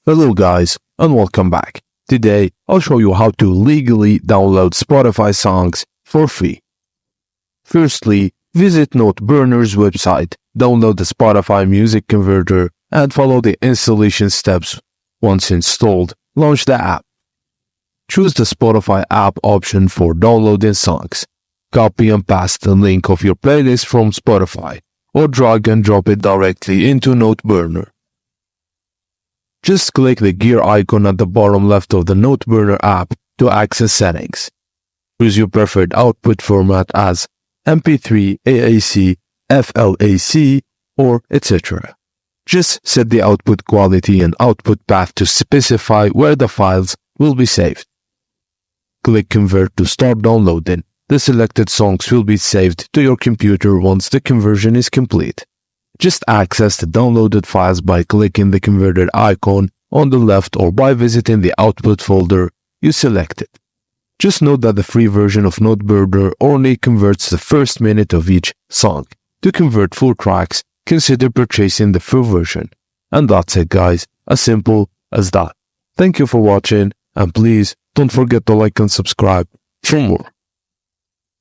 Hello guys, and welcome back. Today, I'll show you how to legally download Spotify songs for free. Firstly, visit Noteburner's website, download the Spotify music converter, and follow the installation steps. Once installed, launch the app. Choose the Spotify app option for downloading songs. Copy and paste the link of your playlist from Spotify, or drag and drop it directly into Noteburner. Just click the gear icon at the bottom left of the Noteburner app to access settings. Choose your preferred output format as MP3, AAC, FLAC, or etc. Just set the output quality and output path to specify where the files will be saved. Click Convert to start downloading. The selected songs will be saved to your computer once the conversion is complete. Just access the downloaded files by clicking the converted icon on the left or by visiting the output folder you selected. Just note that the free version of Noteburner only converts the first minute of each song. To convert full tracks, consider purchasing the full version. And that's it guys, as simple as that. Thank you for watching, and please don't forget to like and subscribe for more.